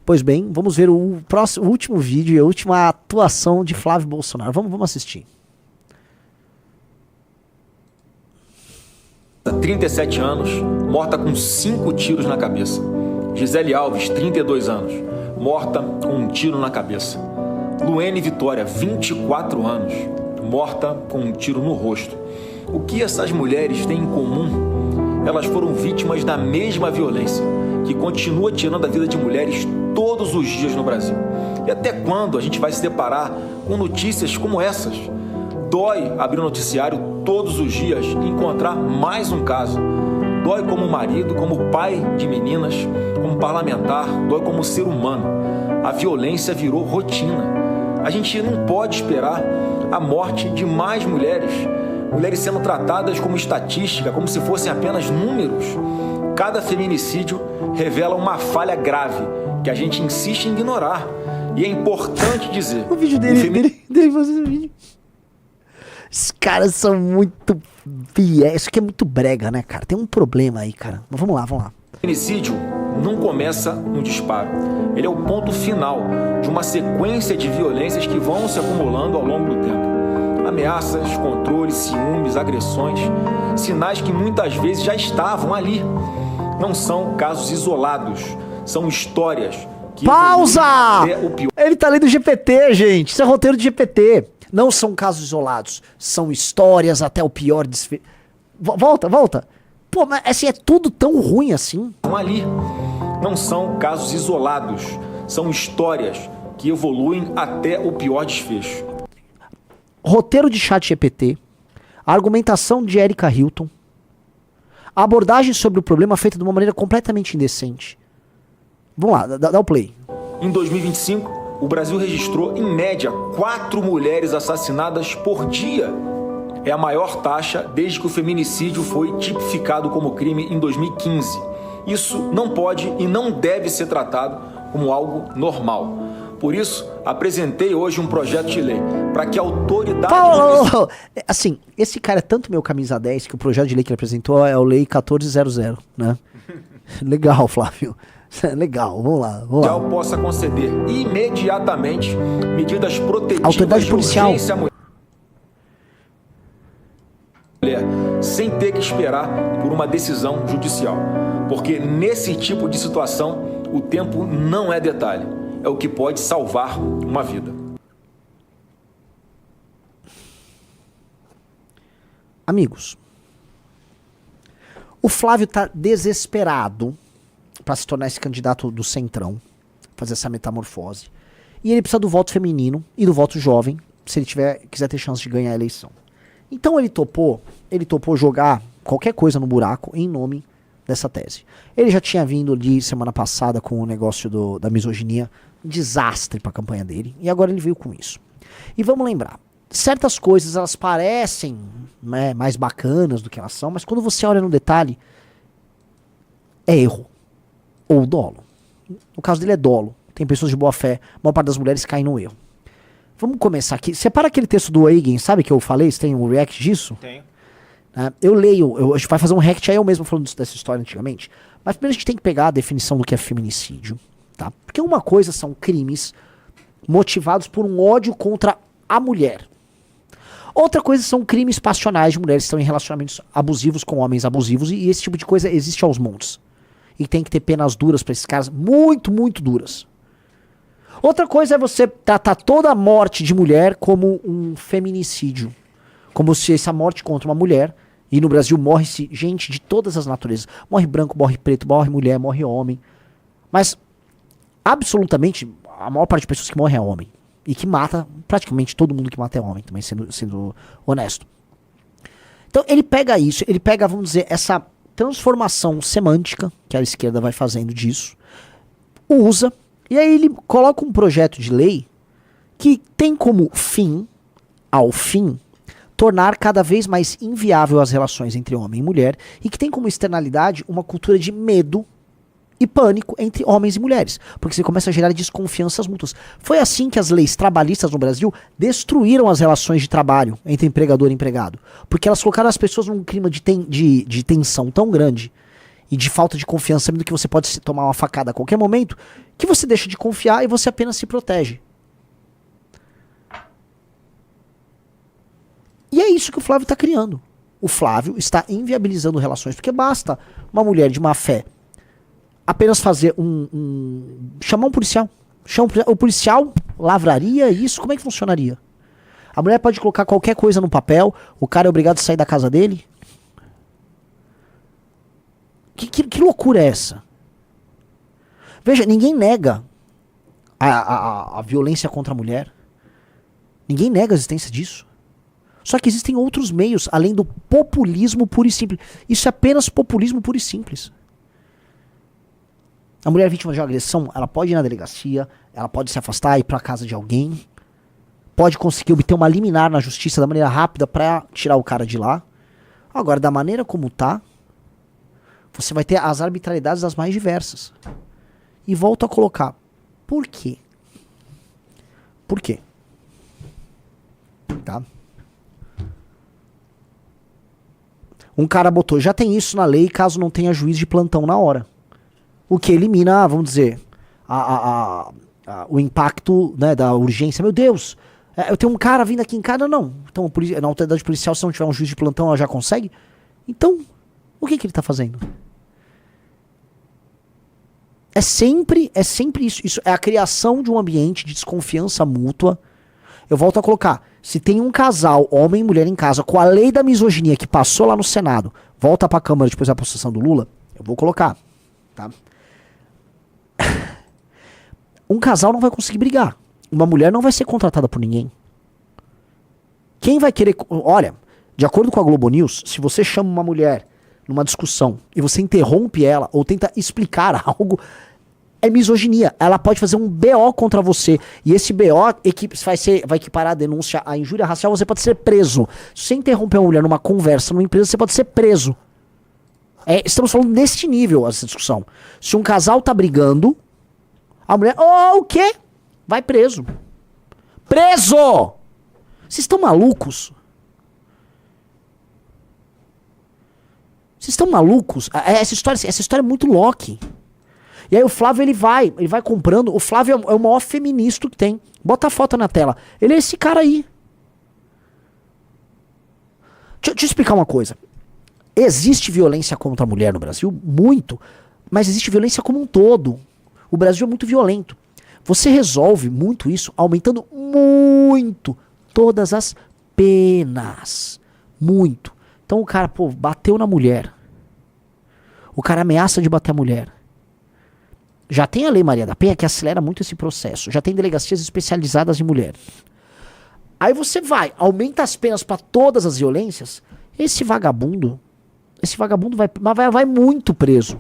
Pois bem, vamos ver o último vídeo e a última atuação de Flávio Bolsonaro. Vamos assistir. 37 anos, morta com 5 tiros na cabeça. Gisele Alves, 32 anos, morta com um tiro na cabeça. Luene Vitória, 24 anos, morta com um tiro no rosto. O que essas mulheres têm em comum? Elas foram vítimas da mesma violência, que continua tirando a vida de mulheres todos os dias no Brasil. E até quando a gente vai se deparar com notícias como essas? Dói abrir o noticiário todos os dias e encontrar mais um caso. Dói como marido, como pai de meninas, como parlamentar, dói como ser humano. A violência virou rotina. A gente não pode esperar a morte de mais mulheres. Mulheres sendo tratadas como estatística, como se fossem apenas números. Cada feminicídio revela uma falha grave que a gente insiste em ignorar. E é importante dizer... O vídeo dele fazendo vídeo. Esses caras são muito fiéis. Isso aqui é muito brega, né, cara? Tem um problema aí, cara. Mas vamos lá. O feminicídio não começa no disparo. Ele é o ponto final de uma sequência de violências que vão se acumulando ao longo do tempo. Ameaças, controles, ciúmes, agressões, sinais que muitas vezes já estavam ali. Não são casos isolados, são histórias que... Pausa! Ele tá lendo GPT, gente. Isso é roteiro de GPT. Não são casos isolados, são histórias até o pior desfecho. Volta. Pô, mas assim, é tudo tão ruim assim? Ali. Não são casos isolados, são histórias que evoluem até o pior desfecho. Roteiro de ChatGPT, argumentação de Erika Hilton, a abordagem sobre o problema feita de uma maneira completamente indecente. Vamos lá, dá o play. Em 2025, o Brasil registrou, em média, 4 mulheres assassinadas por dia. É a maior taxa desde que o feminicídio foi tipificado como crime em 2015. Isso não pode e não deve ser tratado como algo normal. Por isso, apresentei hoje um projeto de lei para que a autoridade... Assim, esse cara é tanto meu camisa 10 que o projeto de lei que ele apresentou é o Lei 1400, né? Legal, Flávio. Legal, vamos lá. Já possa conceder imediatamente medidas protetivas autoridade policial de urgência à mulher, sem ter que esperar por uma decisão judicial. Porque nesse tipo de situação, o tempo não é detalhe. É o que pode salvar uma vida. Amigos, o Flávio tá desesperado para se tornar esse candidato do Centrão, fazer essa metamorfose. E ele precisa do voto feminino e do voto jovem, se ele quiser ter chance de ganhar a eleição. Então ele topou jogar qualquer coisa no buraco em nome dessa tese. Ele já tinha vindo ali semana passada com o negócio da misoginia, um desastre para a campanha dele, e agora ele veio com isso. E vamos lembrar, certas coisas elas parecem, né, mais bacanas do que elas são, mas quando você olha no detalhe, é erro. Ou dolo. No caso dele é dolo. Tem pessoas de boa fé. A maior parte das mulheres caem no erro. Vamos começar aqui. Separa aquele texto do Eigen, sabe que eu falei? Você tem um react disso? Tenho. Eu leio, a gente vai fazer um react aí eu mesmo falando dessa história antigamente. Mas primeiro a gente tem que pegar a definição do que é feminicídio. Tá? Porque uma coisa são crimes motivados por um ódio contra a mulher. Outra coisa são crimes passionais de mulheres que estão em relacionamentos abusivos com homens abusivos. E esse tipo de coisa existe aos montes. E tem que ter penas duras pra esses caras, muito, muito duras. Outra coisa é você tratar toda a morte de mulher como um feminicídio. Como se essa morte contra uma mulher, e no Brasil morre-se gente de todas as naturezas. Morre branco, morre preto, morre mulher, morre homem. Mas, absolutamente, a maior parte das pessoas que morrem é homem. E que mata, praticamente todo mundo que mata é homem, também sendo honesto. Então ele pega isso, ele pega, vamos dizer, essa transformação semântica que a esquerda vai fazendo disso, usa, e aí ele coloca um projeto de lei que tem como fim, ao fim, tornar cada vez mais inviável as relações entre homem e mulher, e que tem como externalidade uma cultura de medo e pânico entre homens e mulheres, porque você começa a gerar desconfianças mútuas. Foi assim que as leis trabalhistas no Brasil destruíram as relações de trabalho entre empregador e empregado, porque elas colocaram as pessoas num clima de tensão tão grande, e de falta de confiança, sabendo que você pode se tomar uma facada a qualquer momento, que você deixa de confiar e você apenas se protege. E é isso que o Flávio está criando. O Flávio está inviabilizando relações, porque basta uma mulher de má fé apenas fazer chamar um policial. O policial lavraria isso, como é que funcionaria? A mulher pode colocar qualquer coisa no papel, o cara é obrigado a sair da casa dele? Que loucura é essa? Veja, ninguém nega a violência contra a mulher. Ninguém nega a existência disso. Só que existem outros meios, além do populismo puro e simples. Isso é apenas populismo puro e simples. A mulher vítima de uma agressão, ela pode ir na delegacia, ela pode se afastar e ir pra casa de alguém, pode conseguir obter uma liminar na justiça da maneira rápida pra tirar o cara de lá. Agora, da maneira como tá, você vai ter as arbitrariedades das mais diversas. E volto a colocar, por quê? Por quê? Tá? Um cara botou, já tem isso na lei caso não tenha juiz de plantão na hora. O que elimina, vamos dizer, o impacto, né, da urgência. Meu Deus, eu tenho um cara vindo aqui em casa, não. Então, na autoridade policial, se não tiver um juiz de plantão, ela já consegue? Então, o que ele está fazendo? É sempre isso. Isso é a criação de um ambiente de desconfiança mútua. Eu volto a colocar, se tem um casal, homem e mulher em casa, com a lei da misoginia que passou lá no Senado, volta pra Câmara depois da possessão do Lula, eu vou colocar, tá? Um casal não vai conseguir brigar. Uma mulher não vai ser contratada por ninguém. Quem vai querer... Olha, de acordo com a Globo News, se você chama uma mulher numa discussão e você interrompe ela ou tenta explicar algo, é misoginia. Ela pode fazer um BO contra você. E esse BO vai equiparar a denúncia à injúria racial, você pode ser preso. Se você interromper uma mulher numa conversa, numa empresa, você pode ser preso. Estamos falando neste nível, essa discussão. Se um casal tá brigando, a mulher... o quê? Vai preso. Preso! Vocês estão malucos? Vocês estão malucos? Essa história é muito Loki. E aí o Flávio, ele vai comprando. O Flávio é o maior feminista que tem. Bota a foto na tela. Ele é esse cara aí. Deixa eu explicar uma coisa. Existe violência contra a mulher no Brasil? Muito. Mas existe violência como um todo. O Brasil é muito violento. Você resolve muito isso aumentando muito todas as penas. Muito. Então o cara, bateu na mulher. O cara ameaça de bater a mulher. Já tem a Lei Maria da Penha que acelera muito esse processo. Já tem delegacias especializadas em mulher. Aí você aumenta as penas para todas as violências. Esse vagabundo vai muito preso.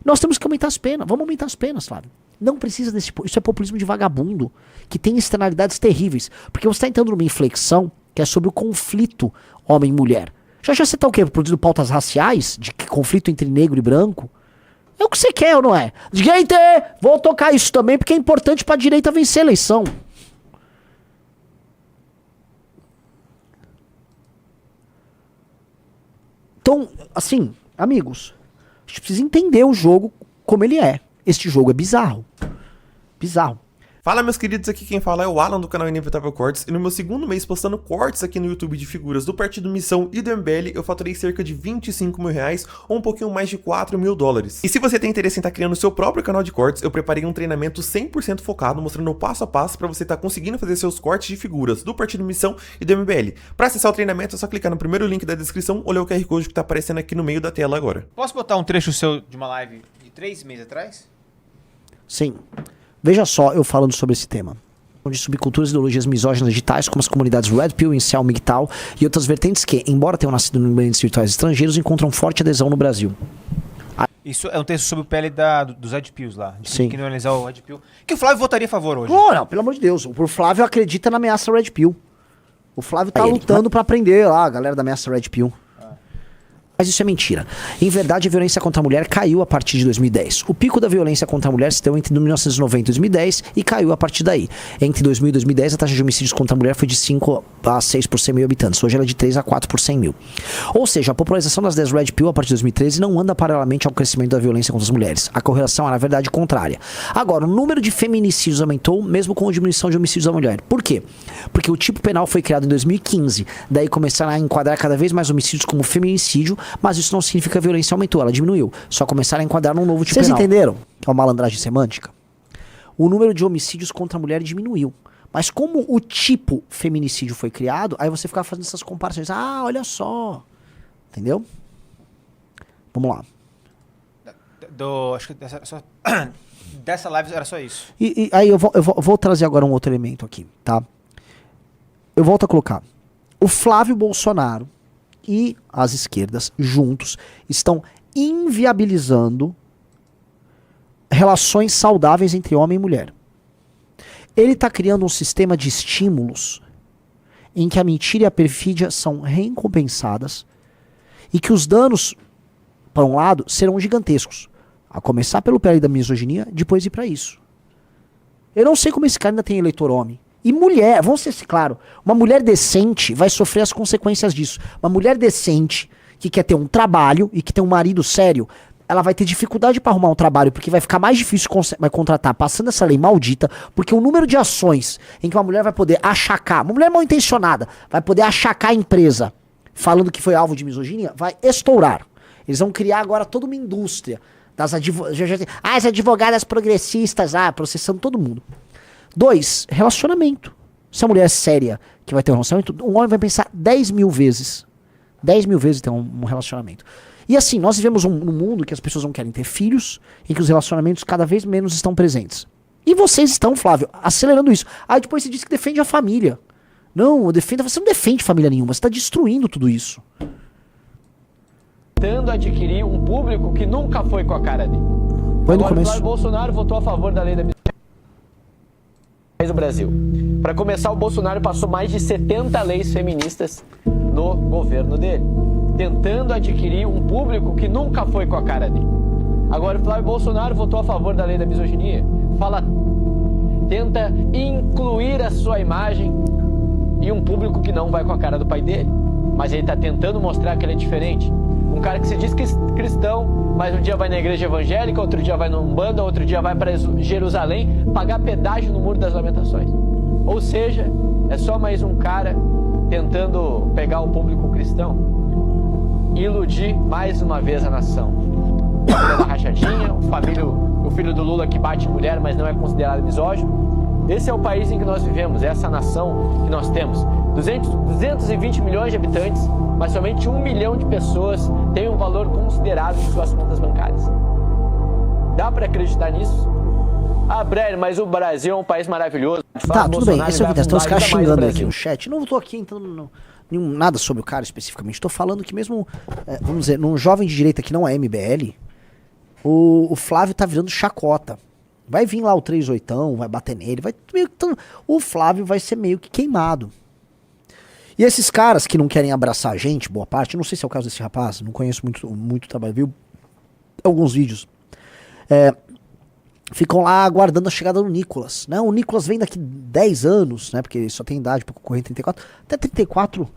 Nós temos que aumentar as penas. Vamos aumentar as penas, Flávio. Não precisa desse... Isso é populismo de vagabundo, que tem externalidades terríveis. Porque você está entrando numa inflexão que é sobre o conflito homem-mulher. Já você está o quê? Produzindo pautas raciais? De conflito entre negro e branco? É o que você quer ou não é? Gente, vou tocar isso também porque é importante para a direita vencer a eleição. Então, assim, amigos, a gente precisa entender o jogo como ele é. Este jogo é bizarro. Bizarro. Fala, meus queridos, aqui quem fala é o Alan do canal Inevitável Cortes, e no meu segundo mês postando cortes aqui no YouTube de figuras do Partido Missão e do MBL, eu faturei cerca de 25 mil reais, ou um pouquinho mais de 4 mil dólares. E se você tem interesse em estar criando seu próprio canal de cortes, eu preparei um treinamento 100% focado, mostrando o passo a passo para você estar conseguindo fazer seus cortes de figuras do Partido Missão e do MBL. Para acessar o treinamento é só clicar no primeiro link da descrição ou ler o QR Code que tá aparecendo aqui no meio da tela agora. Posso botar um trecho seu de uma live de 3 meses atrás? Sim. Veja só eu falando sobre esse tema. De subculturas e ideologias misóginas digitais, como as comunidades Red Pill, Incel, MGTOW e outras vertentes que, embora tenham nascido em ambientes virtuais estrangeiros, encontram forte adesão no Brasil. Isso é um texto sobre o PL dos Red Pills lá. De Sim. criminalizar o Red Pill. Que o Flávio votaria a favor hoje. Não, pelo amor de Deus. O Flávio acredita na ameaça Red Pill. O Flávio tá lutando pra prender lá a galera da ameaça Red Pill. Mas isso é mentira. Em verdade, a violência contra a mulher caiu a partir de 2010. O pico da violência contra a mulher se deu entre 1990 e 2010 e caiu a partir daí. Entre 2000 e 2010, a taxa de homicídios contra a mulher foi de 5 a 6 por 100 mil habitantes. Hoje ela é de 3 a 4 por 100 mil. Ou seja, a popularização das 10 Red Pill a partir de 2013 não anda paralelamente ao crescimento da violência contra as mulheres. A correlação é, na verdade, contrária. Agora, o número de feminicídios aumentou mesmo com a diminuição de homicídios da mulher. Por quê? Porque o tipo penal foi criado em 2015. Daí começaram a enquadrar cada vez mais homicídios como feminicídio, mas isso não significa que a violência aumentou, ela diminuiu. Só começaram a enquadrar num novo tipo penal. Vocês entenderam? É uma malandragem semântica. O número de homicídios contra a mulher diminuiu. Mas como o tipo feminicídio foi criado, aí você ficava fazendo essas comparações. Ah, olha só. Entendeu? Vamos lá. Acho que dessa live era só isso. E aí eu vou trazer agora um outro elemento aqui, tá? Eu volto a colocar. O Flávio Bolsonaro e as esquerdas, juntos, estão inviabilizando relações saudáveis entre homem e mulher. Ele está criando um sistema de estímulos em que a mentira e a perfídia são recompensadas e que os danos, por um lado, serão gigantescos. A começar pelo pé da misoginia, depois ir para isso. Eu não sei como esse cara ainda tem eleitor homem. E mulher, vamos ser claro, uma mulher decente vai sofrer as consequências disso. Uma mulher decente, que quer ter um trabalho e que tem um marido sério, ela vai ter dificuldade para arrumar um trabalho, porque vai ficar mais difícil vai contratar, passando essa lei maldita, porque o número de ações em que uma mulher vai poder achacar, uma mulher mal intencionada, vai poder achacar a empresa, falando que foi alvo de misoginia, vai estourar. Eles vão criar agora toda uma indústria das as advogadas progressistas, processando todo mundo. 2, relacionamento. Se a mulher é séria que vai ter um relacionamento, um homem vai pensar 10 mil vezes. 10 mil vezes ter um relacionamento. E assim, nós vivemos num mundo que as pessoas não querem ter filhos, em que os relacionamentos cada vez menos estão presentes. E vocês estão, Flávio, acelerando isso. Aí depois você diz que defende a família. Não, você não defende família nenhuma, você está destruindo tudo isso. Tentando adquirir um público que nunca foi com a cara dele. Foi no começo. Flávio Bolsonaro votou a favor da lei da do Brasil. Para começar, o Bolsonaro passou mais de 70 leis feministas no governo dele, tentando adquirir um público que nunca foi com a cara dele. Agora, o Flávio Bolsonaro votou a favor da lei da misoginia, tenta incluir a sua imagem em um público que não vai com a cara do pai dele, mas ele está tentando mostrar que ele é diferente. Um cara que se diz cristão, mas um dia vai na igreja evangélica, outro dia vai no Umbanda, outro dia vai para Jerusalém pagar pedágio no Muro das Lamentações. Ou seja, é só mais um cara tentando pegar o público cristão e iludir mais uma vez a nação. A família da rachadinha, o filho do Lula que bate mulher, mas não é considerado misógino. Esse é o país em que nós vivemos, essa nação que nós temos. 220 milhões de habitantes, mas somente 1 milhão de pessoas têm um valor considerável em suas contas bancárias. Dá para acreditar nisso? Breno, mas o Brasil é um país maravilhoso. Tá, tudo bem, esse é o Vidas. Tem os caras xingando aqui no chat. Não tô aqui entrando nada sobre o cara especificamente. Tô falando que mesmo, vamos dizer, num jovem de direita que não é MBL, o Flávio tá virando chacota. Vai vir lá o 38ão, vai bater nele, o Flávio vai ser meio que queimado. E esses caras que não querem abraçar a gente, boa parte, não sei se é o caso desse rapaz, não conheço muito trabalho, viu? Alguns vídeos. Ficam lá aguardando a chegada do Nicolas, né? O Nicolas vem daqui 10 anos, né? Porque ele só tem idade para concorrer em 34. Até 34,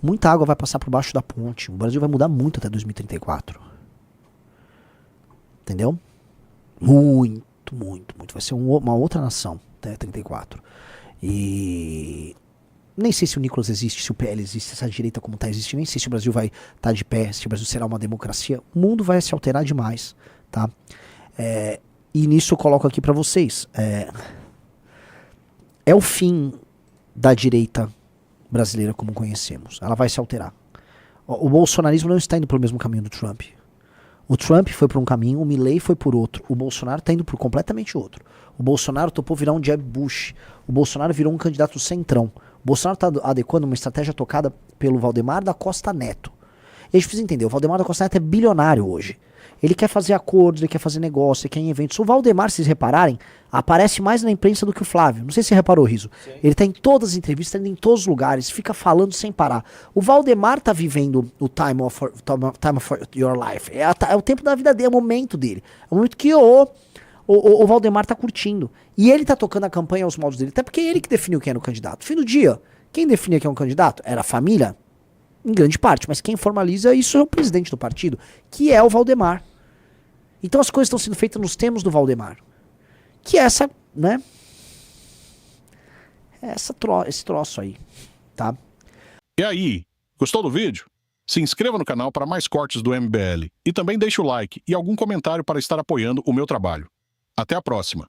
muita água vai passar por baixo da ponte. O Brasil vai mudar muito até 2034. Entendeu? Muito. Vai ser uma outra nação até 34. E nem sei se o Nicolas existe, se o PL existe, se essa direita como tá existe, nem sei se o Brasil vai estar de pé, se o Brasil será uma democracia. O mundo vai se alterar demais, tá? E nisso eu coloco aqui pra vocês. É o fim da direita brasileira como conhecemos. Ela vai se alterar. O bolsonarismo não está indo pelo mesmo caminho do Trump. O Trump foi por um caminho, o Milley foi por outro. O Bolsonaro está indo por completamente outro. O Bolsonaro topou virar um Jeb Bush. O Bolsonaro virou um candidato centrão. O Bolsonaro está adequando uma estratégia tocada pelo Valdemar da Costa Neto. E a gente precisa entender, o Valdemar da Costa Neto é bilionário hoje. Ele quer fazer acordos, ele quer fazer negócio, ele quer ir em eventos. O Valdemar, se vocês repararem, aparece mais na imprensa do que o Flávio. Não sei se você reparou, Riso. Sim. Ele tá em todas as entrevistas, tá indo em todos os lugares, fica falando sem parar. O Valdemar tá vivendo o time of your life. É o tempo da vida dele, é o momento dele. É o momento que o Valdemar tá curtindo. E ele tá tocando a campanha aos moldes dele. Até porque é ele que definiu quem era o candidato. Fim do dia, quem definia quem é um candidato? Era a família? Em grande parte. Mas quem formaliza isso é o presidente do partido, que é o Valdemar. Então as coisas estão sendo feitas nos termos do Valdemar. Que é essa, né? Esse troço aí, tá? E aí, gostou do vídeo? Se inscreva no canal para mais cortes do MBL. E também deixe o like e algum comentário para estar apoiando o meu trabalho. Até a próxima.